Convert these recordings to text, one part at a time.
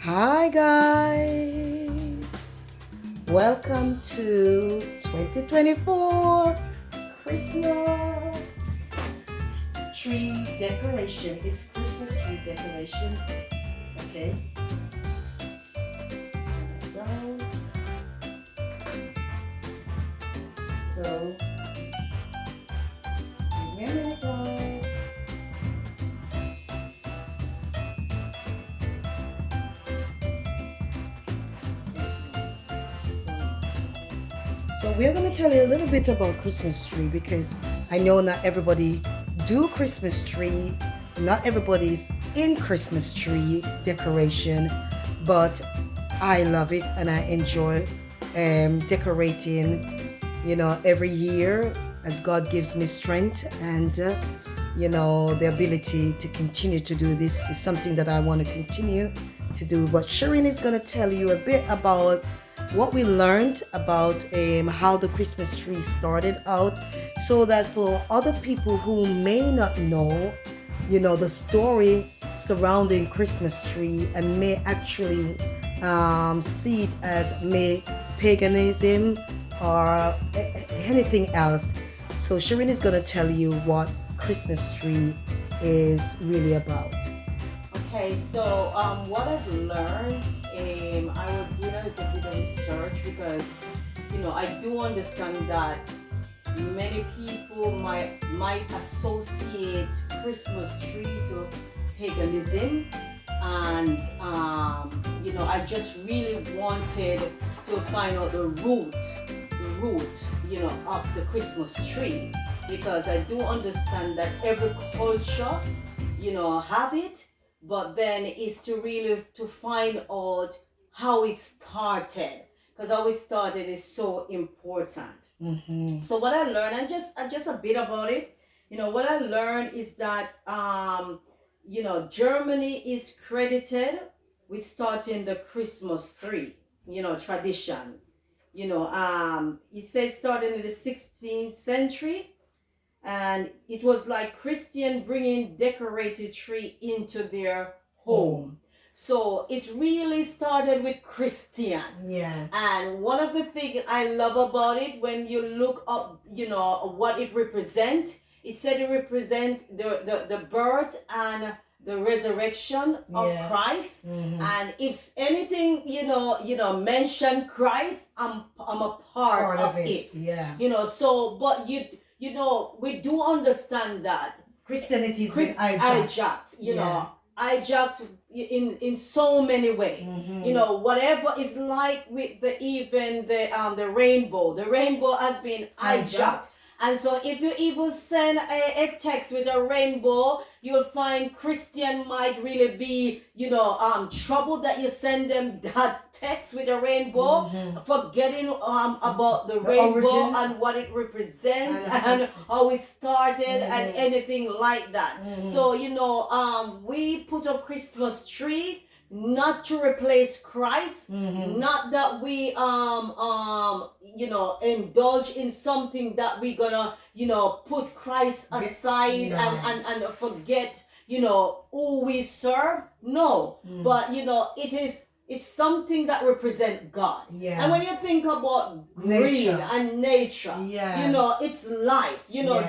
Hi guys, welcome to 2024 Christmas tree decoration. It's Christmas tree decoration. Okay, down. So remember guys. So we're going to tell you a little bit about Christmas tree because I know not everybody do Christmas tree. Not everybody's in Christmas tree decoration, but I love it and I enjoy decorating, every year as God gives me strength and, the ability to continue to do this is something that I want to continue to do. But Shireen is going to tell you a bit about what we learned about how the Christmas tree started out, so that for other people who may not know, the story surrounding Christmas tree and may actually see it as paganism or anything else. So Shireen is going to tell you what Christmas tree is really about. Okay, so what I've learned, I was doing a little bit of research because, I do understand that many people might associate Christmas tree to paganism, and I just really wanted to find out the root, of the Christmas tree, because I do understand that every culture, have it, but then is to really to find out how it started, because how it started is so important. Mm-hmm. So what I learned, and just a bit about it, what I learned is that Germany is credited with starting the Christmas tree, tradition. It said started in the 16th century, and it was like Christian bringing decorated tree into their home. So it's really started with Christian. Yeah. And one of the things I love about it, when you look up, what it represents, it said it represents the birth and the resurrection of Christ. Mm-hmm. And if anything, mention Christ, I'm a part of it. Yeah. But we do understand that Christianity is hijacked. hijacked in so many ways. Mm-hmm. Whatever is like with the rainbow. The rainbow has been hijacked. And so if you even send a text with a rainbow, you'll find Christian might really be, troubled that you send them that text with a rainbow, forgetting about the rainbow origin and what it represents and how it started and anything like that. So, we put up Christmas tree not to replace Christ, not that we indulge in something that we're gonna put Christ aside and forget who we serve. No, but it's something that represents God. Yeah. And when you think about green and nature, it's life.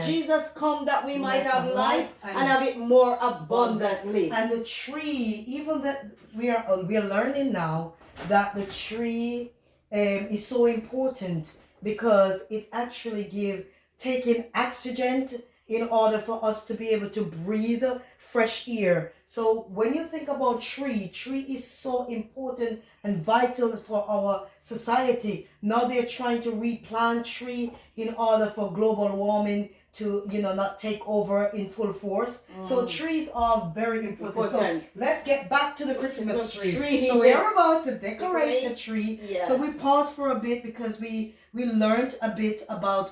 Jesus come that we might have life and have it more abundantly. And the tree, even that we are learning now that the tree is so important because it actually taking oxygen in order for us to be able to breathe fresh air. So when you think about tree is so important and vital for our society. Now they're trying to replant tree in order for global warming to not take over in full force. So trees are very important. So let's get back to the Christmas tree. So we're about to decorate the tree. Yes. So we paused for a bit because we learned a bit about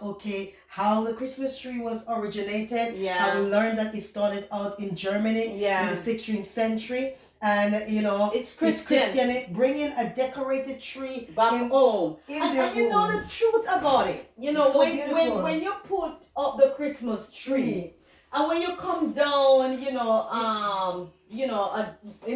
how the Christmas tree was originated. How we learned that it started out in Germany in the 16th century. And it's Christian bringing a decorated tree back home. And you know home. the truth about it. So when you put up the Christmas tree, And when you come down, in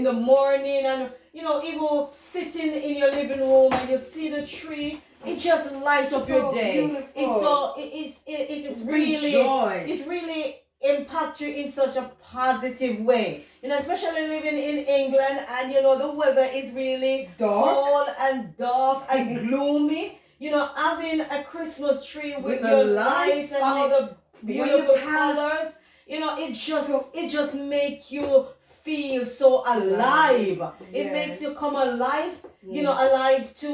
the morning, and even sitting in your living room and you see the tree, it just lights up your day. Beautiful. It's so it's really joy. it really impacts you in such a positive way. Especially living in England, and the weather is really Dark. cold and dark and gloomy. Having a Christmas tree with the your lights lights and on all it, the when you beautiful pass, colors, it just make you feel so alive. It Yes. makes you come alive, alive to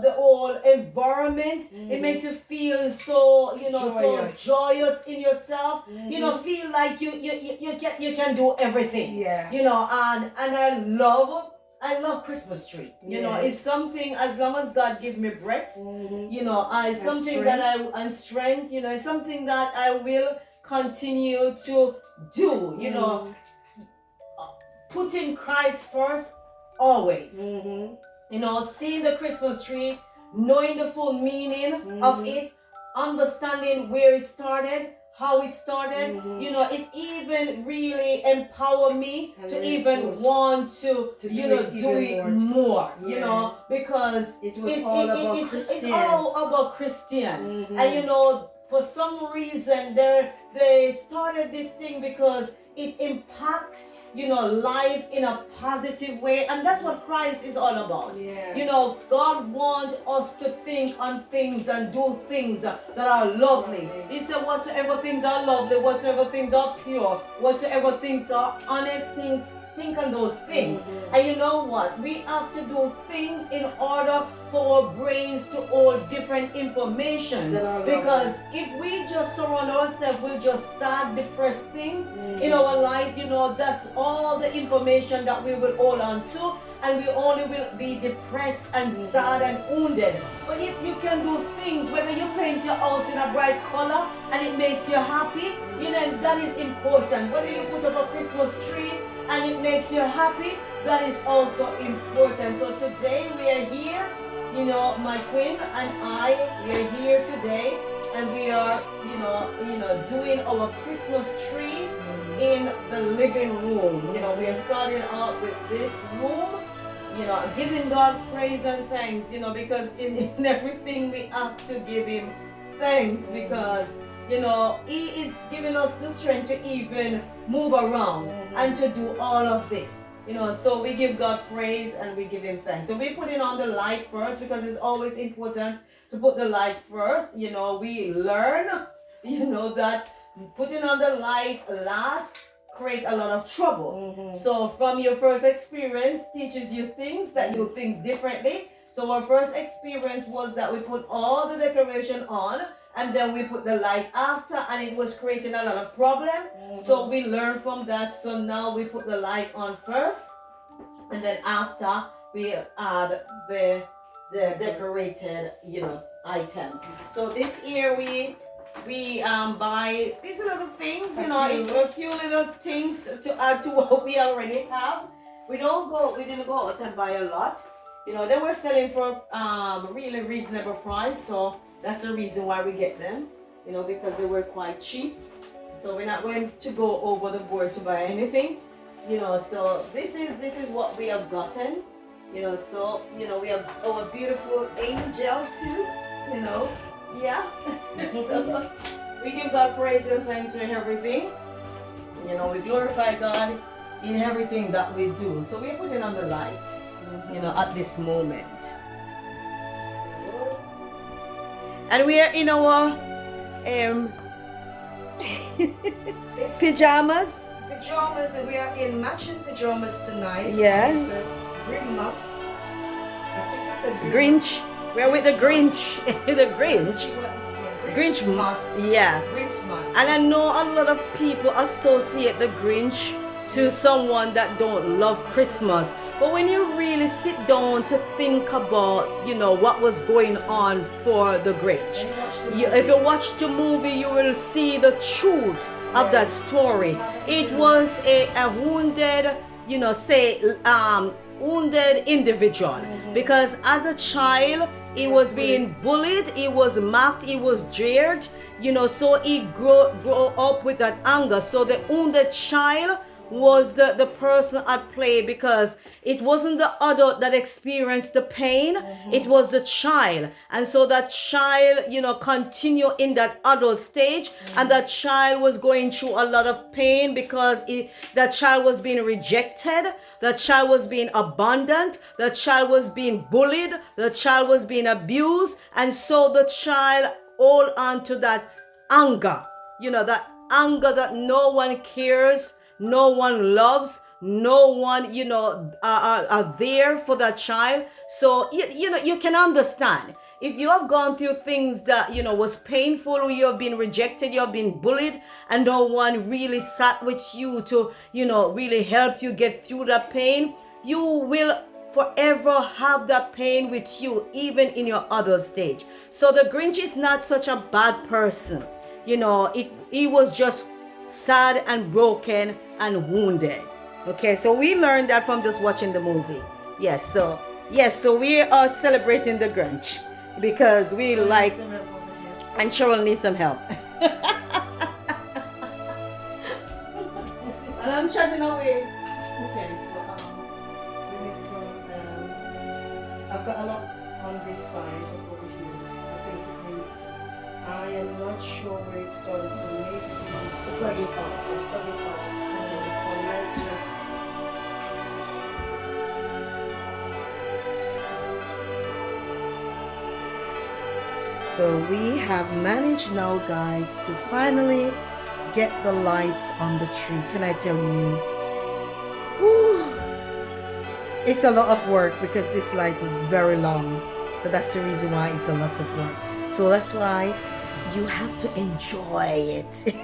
the whole environment. It makes you feel so Joyous. so joyous in yourself. Feel like you can do everything. Yeah. And I love Christmas tree. Yes. It's something, as long as God give me breath, it's something strength. that and strength, it's something that I will continue to do, putting Christ first always. Seeing the Christmas tree, knowing the full meaning of it, understanding where it started, how it started, it even really empower me And to then even it was want to do do it it even more, Yeah. Because It was all about it's Christian. all about Christian. And for some reason they started this thing because it impacts life in a positive way, and that's what Christ is all about. Yeah. God wants us to think on things and do things that are lovely. He said, whatsoever things are lovely, whatsoever things are pure, whatsoever things are honest, think on those things. And you know what? We have to do things in order for our brains to hold different information. Because if we just surround ourselves with just sad, depressed things in our life, that's all the information that we will hold on to, and we only will be depressed and sad and wounded. But if you can do things, whether you paint your house in a bright color and it makes you happy, that is important. Whether you put up a Christmas tree and it makes you happy, that is also important. So today we are here, my twin and I, we are here today, and we are, doing our Christmas tree in the living room. We are starting out with this room, giving God praise and thanks, because in everything we have to give Him thanks, because He is giving us the strength to even move around and to do all of this. So we give God praise and we give Him thanks. So we're putting on the light first, because it's always important to put the light first. We learn, that putting on the light last create a lot of trouble. So from your first experience teaches you things, that you do things differently. So our first experience was that we put all the decoration on, and then we put the light after, and it was creating a lot of problem. So we learned from that. So now we put the light on first, and then after we add the decorated items. So this year we buy these little things, a few little things to add to what we already have. We didn't go out and buy a lot. They were selling for really reasonable price, so that's the reason why we get them, because they were quite cheap. So we're not going to go over the board to buy anything, so this is what we have gotten, so we have our beautiful angel too, yeah. So we give God praise and thanks for everything. We glorify God in everything that we do. So we're putting on the light, at this moment. And we are in our pajamas. Pajamas, and we are in matching pajamas tonight. Yes. It's a Grimmas. I think it's a Grinch. We're with the Grinch. The Grinch. Grinch Grinch. Yeah. Grinchmas. And I know a lot of people associate the Grinch to someone that don't love Christmas. But when you really sit down to think about, what was going on for the Grinch, if you watch the movie, you will see the truth of that story. It was a wounded, wounded individual, because as a child, he was being bullied, he was mocked, he was jeered, so he grow up with that anger. So the wounded child was the person at play, because it wasn't the adult that experienced the pain, it was the child. And so that child, continue in that adult stage, and that child was going through a lot of pain because that child was being rejected, that child was being abandoned, the child was being bullied, the child was being abused. And so the child hold on to that anger, that anger that no one cares, no one loves, no one are there for that child. So you can understand, if you have gone through things that was painful, or you have been rejected, you have been bullied, and no one really sat with you to really help you get through that pain, you will forever have that pain with you, even in your adult stage. So the Grinch is not such a bad person. He was just sad and broken and wounded. Okay, so we learned that from just watching the movie. So we are celebrating the Grinch because we like, and Cheryl needs some help. And I'm chatting away. Okay, so we need some, I've got a lot on this side over here. I think it needs, I am not sure where it started, so maybe plug it up. Okay, so let's just, so we have managed now, guys, to finally get the lights on the tree. Can I tell you? Whew, it's a lot of work because this light is very long. So that's the reason why it's a lot of work. So that's why you have to enjoy it.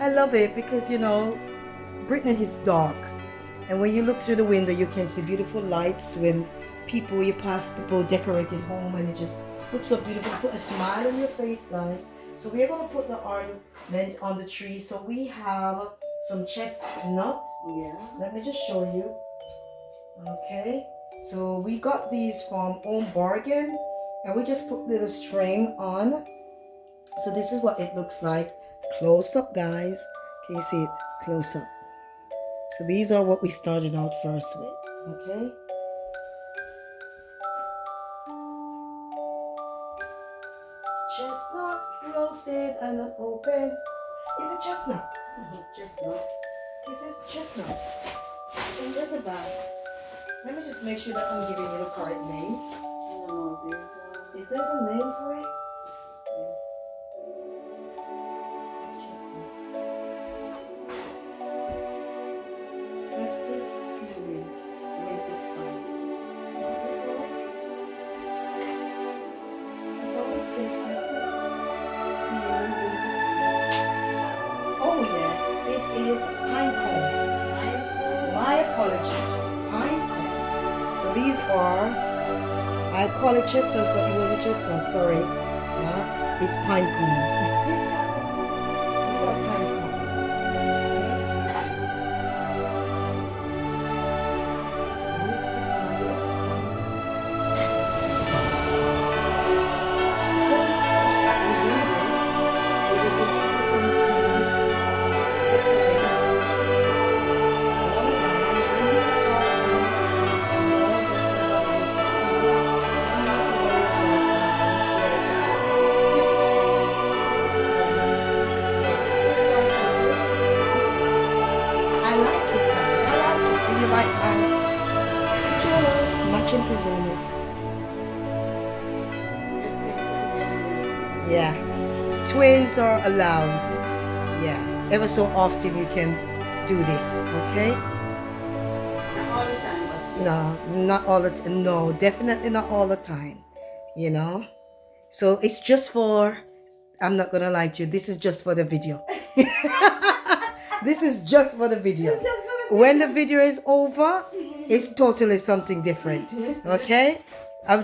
I love it because, Britain is dark. And when you look through the window, you can see beautiful lights when you pass people decorated home, and it just looks so beautiful. Put a smile on your face, guys. So we're going to put the ornament on the tree. So we have some chestnut. yeah. Let me just show you. Okay. So we got these from Home Bargain, and we just put little string on. So this is what it looks like. Close up, guys. Can you see it? Close up. So these are what we started out first with. Okay. Chestnut roasted and not open. Is it chestnut? Chestnut. Is it chestnut? And there's a bag. Let me just make sure that I'm giving you the correct name. No, there's Is there a name for it? Festive feeling, winter spice. That's all. That's all it says. Festive feeling, winter spice. Oh yes, it is pine cone. My apologies. Pine cone. So these are, I call it chestnut, but it was a chestnut. Sorry. It's pine cone. These are pine cones. Matching pajamas. Yeah. Twins are allowed. Yeah. Ever so often you can do this, okay? Not all the time, but No, not all the time. No, definitely not all the time. So it's just for, I'm not gonna lie to you, this is just for the video. This is just for the video. When the video is over, it's totally something different. Okay?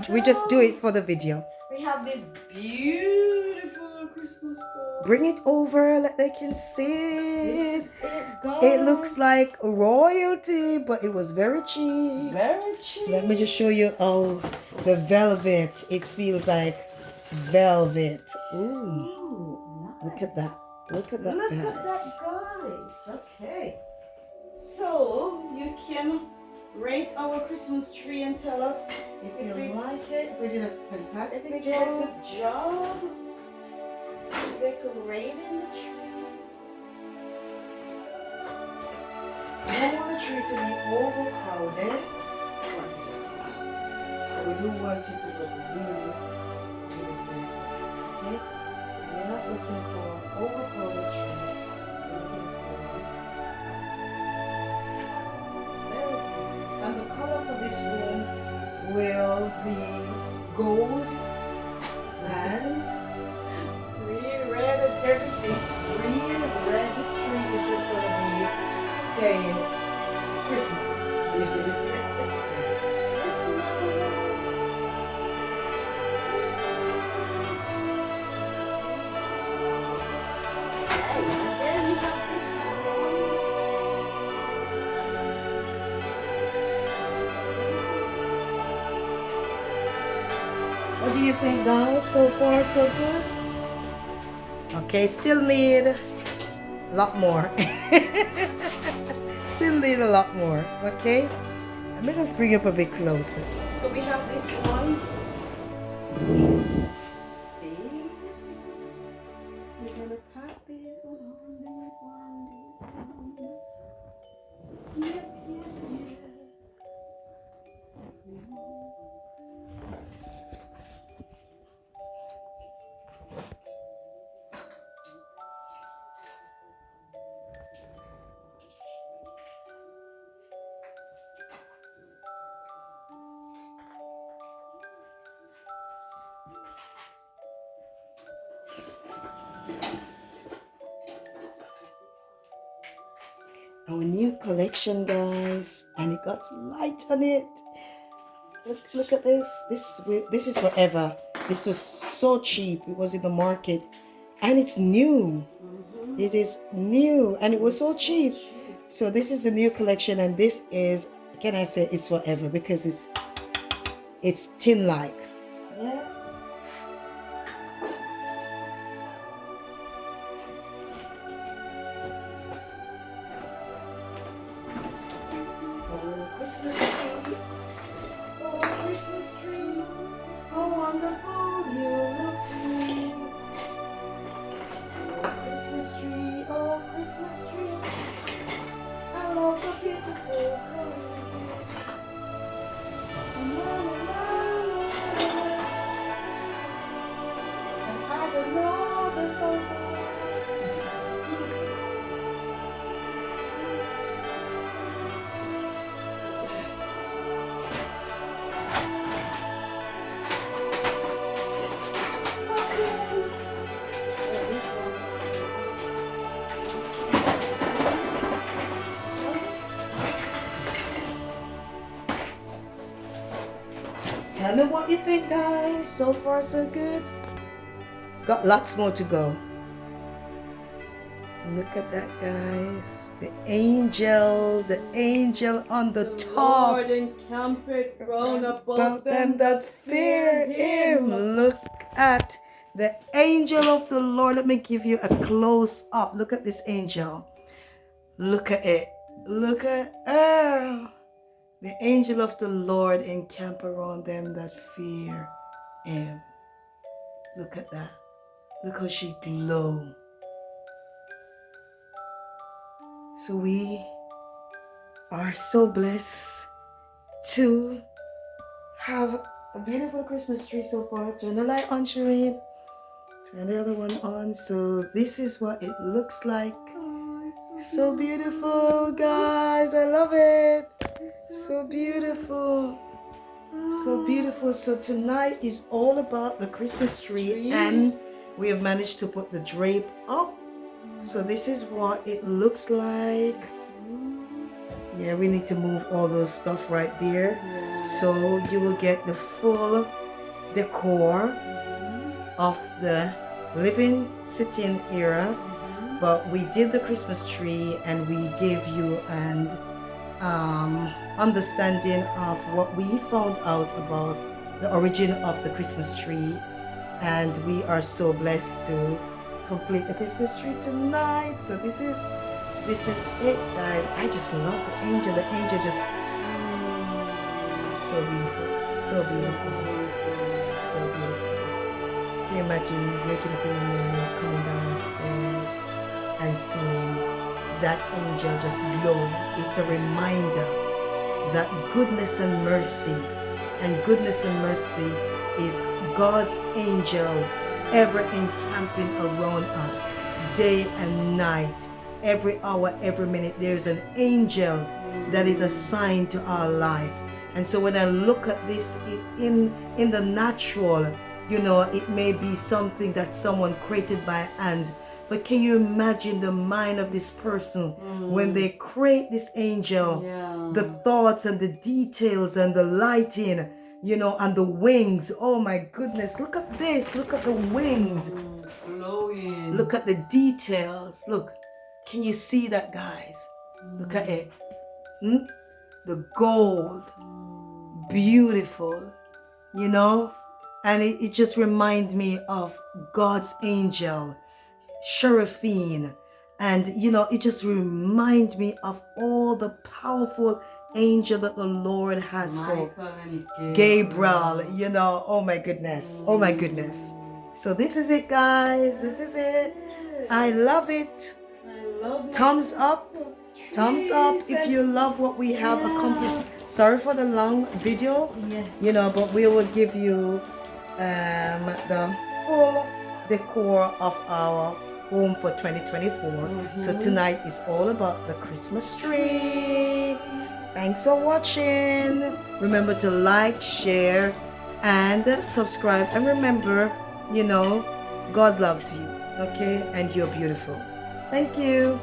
We just do it for the video. we have this beautiful Christmas ball. Bring it over, let they can see This it. is it, guys. It looks like royalty, but it was very cheap. very cheap. Let me just show you. Oh, the velvet. It feels like velvet. Ooh. Look at that. Look at that, Look guys. at that, guys. Okay. So you can rate our Christmas tree and tell us If you like it, if we did a if fantastic we did a job. good job decorating the tree. We don't want the tree to be overcrowded, but we do want it to look really, really good. Okay? So we're not looking for an overcrowded tree. We're looking for very good. And the color for this room will be gold and Green, red, and everything. green, red. This tree is just going to be saying Christmas. There you have this What do you think, guys? So far, so good? Okay, still need a lot more. Still need a lot more, okay? Let me just bring up a bit closer. So we have this one. See? We're gonna pop this one on, this one. Yep, yep, yep. Our new collection, guys, and it got light on it. Look at this. This is forever. This was so cheap. It was in the market, and it's new. It is new, and it was so cheap. So this is the new collection, and this is, can I say, it's forever because it's tin like. Yeah. Oh, Christmas tree. Oh, Christmas tree. How wonderful you look to me. Oh, Christmas tree. Oh, Christmas tree. I love the beautiful color. And I don't know the song so well. Tell me what you think, guys. So far, so good. Got lots more to go. Look at that, guys. The angel on the top. Lord encampeth round About them that fear him. Look at the angel of the Lord. Let me give you a close up. Look at this angel. Look at it. Look at her. The angel of the Lord encamp around them that fear him. Look at that. Look how she glow. So we are so blessed to have a beautiful Christmas tree so far. Turn the light on, Shireen. Turn the other one on. So this is what it looks like. So beautiful, guys. I love it. So beautiful. So beautiful. So tonight is all about the Christmas tree, and we have managed to put the drape up. So this is what it looks like. Yeah, we need to move all those stuff right there. So you will get the full decor of the living sitting era. But we did the Christmas tree and we gave you an understanding of what we found out about the origin of the Christmas tree. And we are so blessed to complete the Christmas tree tonight. So this is it, guys. I just love the angel. The angel just so beautiful, so beautiful, so beautiful. Can you imagine waking up in the morning, coming down the stairs, and seeing that angel just glowing? It's a reminder that goodness and mercy is God's angel ever encamping around us day and night, every hour, every minute. There's an angel that is assigned to our life. And so when I look at this in the natural, you know, it may be something that someone created by hands, but can you imagine the mind of this person when they create this angel? The thoughts and the details and the lighting, you know, and the wings. Oh my goodness, look at this. Look at the wings. Glowing. Look at the details. Look, can you see that, guys? Look at it. The gold. Beautiful, you know? And it just reminds me of God's angel, Seraphine. And, you know, it just reminds me of all the powerful angel that the Lord has for Gabriel, you know. Oh my goodness. Oh my goodness. So this is it, guys. This is it. I love it. I love it. Thumbs up. Thumbs up if you love what we have accomplished. Sorry for the long video, you know, but we will give you the full decor of our home for 2024. So tonight is all about the Christmas tree. Thanks for watching. Remember to like, share, and subscribe. And remember, you know, God loves you, okay? And you're beautiful. Thank you.